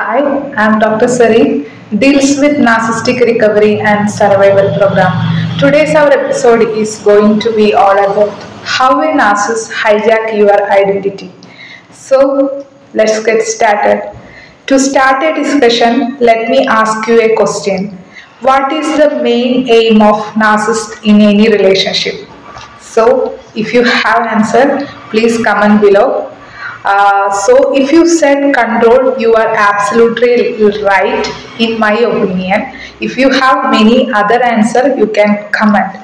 Hi, I'm Dr. Sari, deals with narcissistic recovery and survival program. Today's our episode is going to be all about how a narcissist hijack your identity. So let's get started. To start a discussion, let me ask you a question. What is the main aim of narcissist in any relationship? So if you have answer, please comment below. So if you said control, you are absolutely right in my opinion. If you have many other answer, you can comment.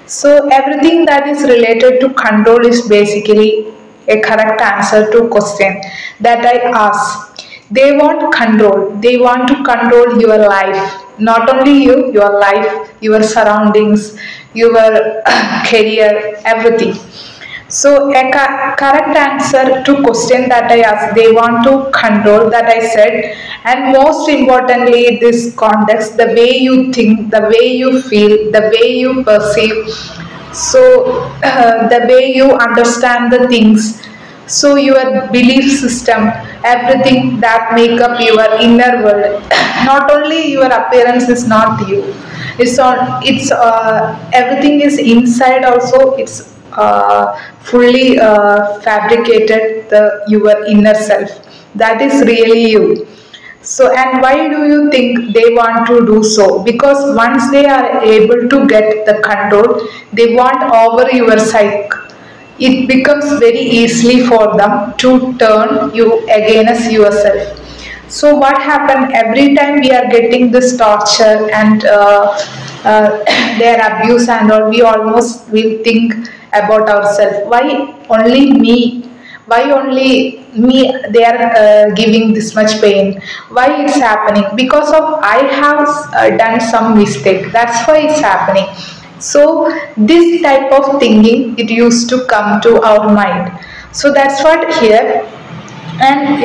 So everything that is related to control is basically a correct answer to question that I ask. They want control. They want to control your life. Not only you, your life, your surroundings, your career, everything. So a correct answer to question that I asked, they want to control that I said, and most importantly, this context, the way you think, the way you feel, the way you perceive, so the way you understand the things, so your belief system, everything that make up your inner world. Not only your appearance is not you. It's everything is inside also. It's fully fabricated your inner self. That is really you. So, and why do you think they want to do so? Because once they are able to get the control, they want over your psyche. It becomes very easily for them to turn you against yourself. So what happened every time we are getting this torture and their abuse and all, we almost will think about ourselves. Why only me? Why only me? They are giving this much pain. Why it's happening? Because of I have done some mistake. That's why it's happening. So this type of thinking it used to come to our mind. So that's what here, and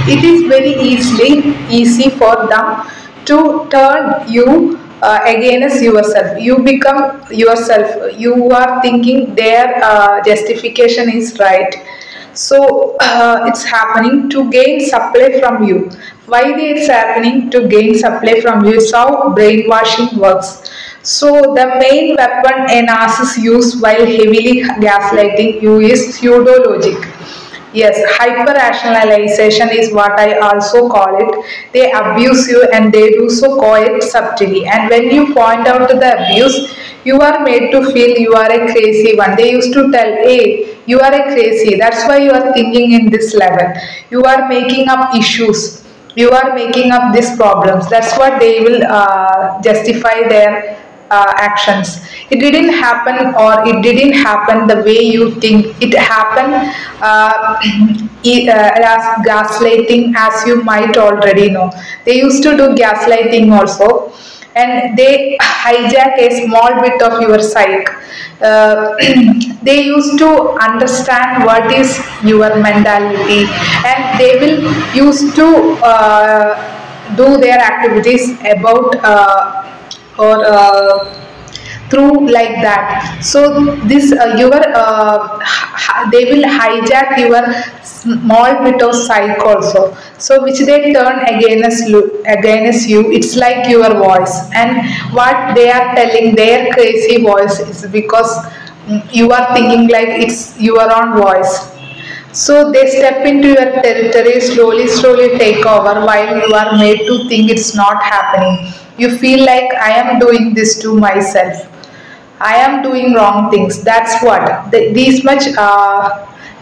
it is very easy for them to turn you against yourself. You become yourself. You are thinking their justification is right. So it's happening to gain supply from you. Why it's happening to gain supply from you? It's how brainwashing works. So the main weapon a narcissist use while heavily gaslighting you is pseudo logic. Yes, hyper rationalization is what I also call it. They abuse you and they do so quite subtly. And when you point out to the abuse, you are made to feel you are a crazy one. They used to tell, hey, you are a crazy. That's why you are thinking in this level. You are making up issues. You are making up these problems. That's what they will justify their actions. It didn't happen, or it didn't happen the way you think. It happened as gaslighting, as you might already know. They used to do gaslighting also, and they hijack a small bit of your psyche. They used to understand what is your mentality, and they will used to do their activities about or through like that. So this they will hijack your small bit of psyche also, so which they turn against you. It's like your voice, and what they are telling their crazy voice is because you are thinking like it's your own voice. So they step into your territory, slowly take over, while you are made to think it's not happening. You feel like I am doing this to myself. I am doing wrong things. That's what these much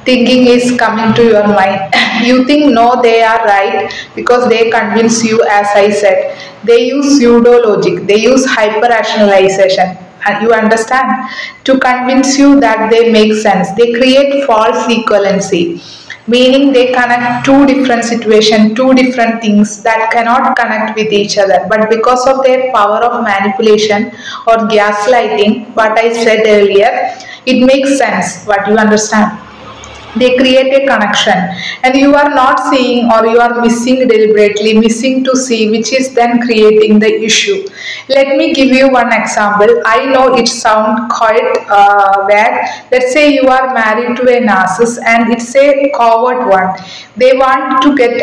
thinking is coming to your mind. You think no, they are right because they convince you. As I said, they use pseudo logic. They use hyper rationalization. And you understand, to convince you that they make sense. They create false equivalency, meaning they connect two different situations, two different things that cannot connect with each other, but because of their power of manipulation or gaslighting, what I said earlier, it makes sense. What you understand, they create a connection, and you are not seeing, or you are missing deliberately missing to see, which is then creating the issue. Let me give you one example. I know it sounds quite bad. Let's say you are married to a narcissist, and it's a coward one. They want to get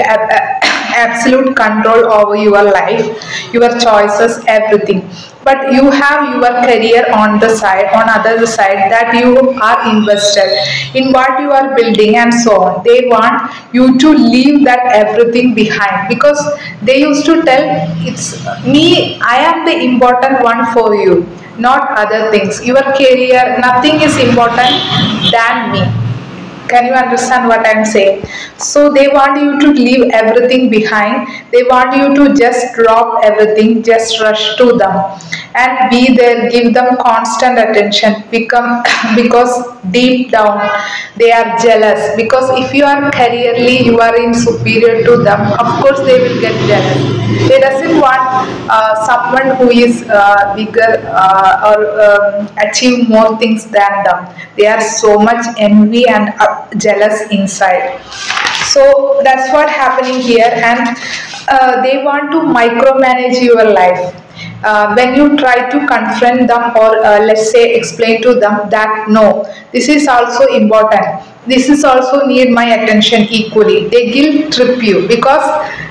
absolute control over your life, your choices, everything. But you have your career on the side, on other side, that you are invested in what you are building and so on. They want you to leave that everything behind, because they used to tell, it's me, I am the important one for you, not other things. Your career, nothing is important than me. Can you understand what I'm saying? So they want you to leave everything behind. They want you to just drop everything, just rush to them and be there, give them constant attention. Become because deep down they are jealous. Because if you are careerly, you are in superior to them, of course they will get jealous. They doesn't want someone who is bigger or achieve more things than them. They are so much envy and jealous inside. So that's what happening here, and they want to micromanage your life. When you try to confront them, or let's say explain to them that no, this is also important, this is also need my attention equally, they guilt trip you, because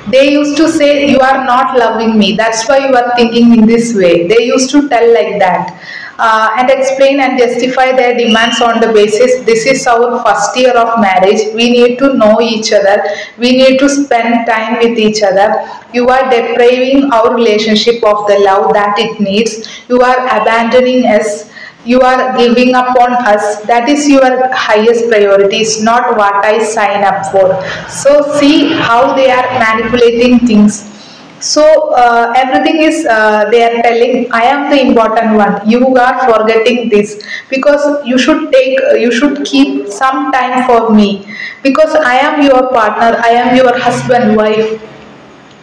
they used to say you are not loving me, that's why you are thinking in this way. They used to tell like that, and explain and justify their demands on the basis, this is our first year of marriage, we need to know each other, we need to spend time with each other, you are depriving our relationship of the love that it needs, you are abandoning us, you are giving up on us, that is your highest priority, is not what I sign up for. So see how they are manipulating things. So everything is they are telling, I am the important one, you are forgetting this, because you should keep some time for me, because I am your partner, I am your husband, wife.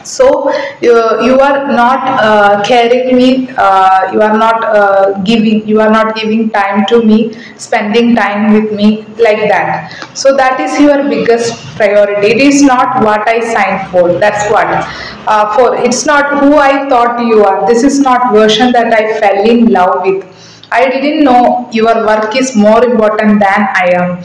So you are not caring me, you are not giving time to me, spending time with me, like that. So that is your biggest priority, it is not what I signed for. That's what for, it's not who I thought you are, this is not version that I fell in love with. I didn't know your work is more important than I am.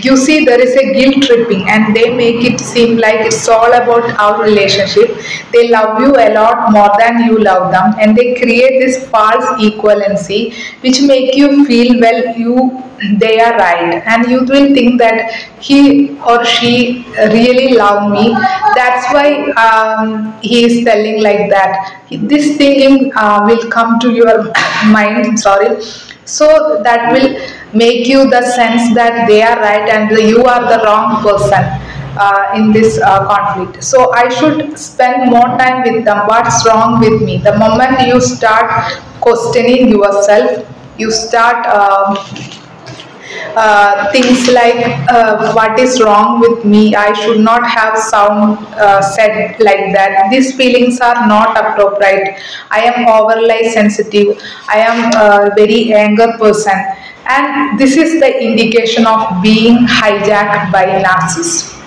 You see, there is a guilt tripping, and they make it seem like it's all about our relationship, they love you a lot more than you love them, and they create this false equivalency which make you feel, well, they are right, and you will think that he or she really love me, that's why he is telling like that. This thinking will come to your mind, sorry. So that will make you the sense that they are right and you are the wrong person in this conflict. So I should spend more time with them, what's wrong with me? The moment you start questioning yourself, you start things like what is wrong with me, I should not have said like that, these feelings are not appropriate, I am overly sensitive, I am a very anger person, and this is the indication of being hijacked by narcissists.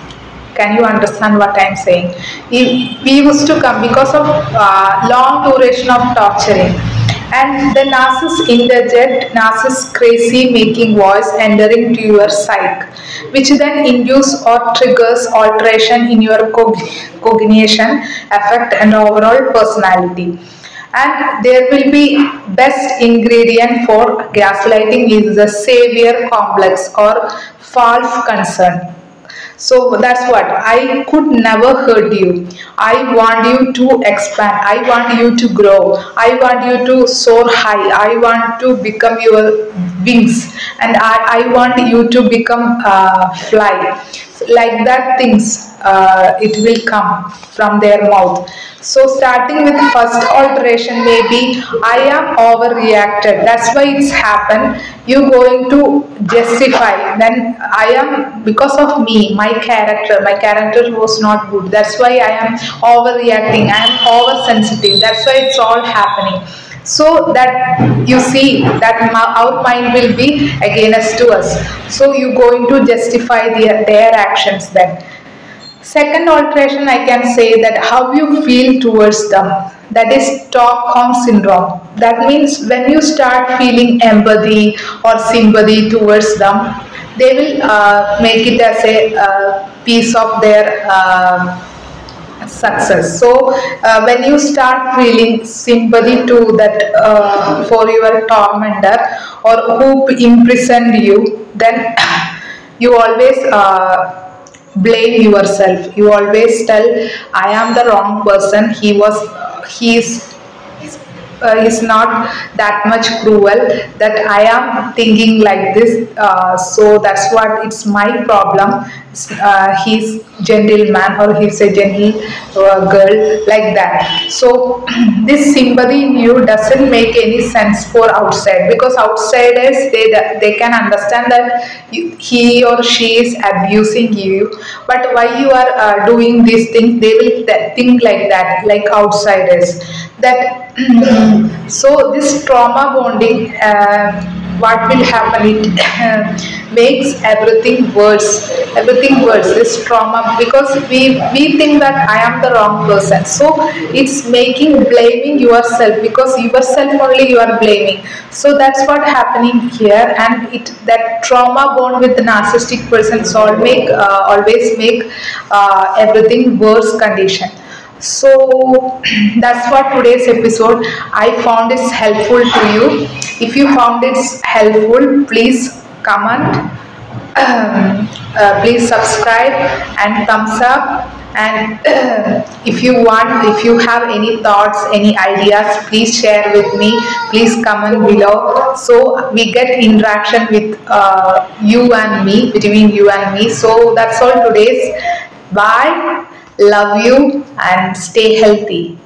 Can you understand what I am saying? We used to come because of long duration of torturing, and the narcissist interject, narcissist crazy making voice entering to your psyche, which then induce or triggers alteration in your cognition, affect, and overall personality. And there will be best ingredient for gaslighting is the savior complex or false concern. So that's what, I could never hurt you, I want you to expand, I want you to grow, I want you to soar high, I want to become your wings, and I want you to become fly, like that things it will come from their mouth. So starting with first alteration maybe, I am overreacted, that's why it's happened, you going to justify, then I am, because of me, my character was not good, that's why I am overreacting, I am oversensitive, that's why it's all happening. so that you see that our mind will be against to us, so you going to justify their actions then. Second alteration, I can say that how you feel towards them. That is Stockholm syndrome. That means when you start feeling empathy or sympathy towards them, they will make it as a piece of their success. So when you start feeling sympathy to that for your tormentor or who imprisoned you, then you always blame yourself. You always tell, I am the wrong person. He is not that much cruel that I am thinking like this. So that's what it's my problem. He's gentleman or he's a gentle girl like that. So this sympathy in you doesn't make any sense for outside, because outsiders they can understand that he or she is abusing you, but why you are doing these things, they will think like that, like outsiders that. So this trauma bonding, what will happen, it makes everything worse, this trauma, because we think that I am the wrong person, so it's making blaming yourself, because yourself only you are blaming. So that's what happening here, and it that trauma bond with the narcissistic persons always make everything worse condition. So that's what today's episode. I found it helpful to you. If you found it helpful, please comment, please subscribe and thumbs up. And if you have any thoughts, any ideas, please share with me. Please comment below, so we get interaction with you and me, between you and me. So that's all today's. Bye. Love you and stay healthy.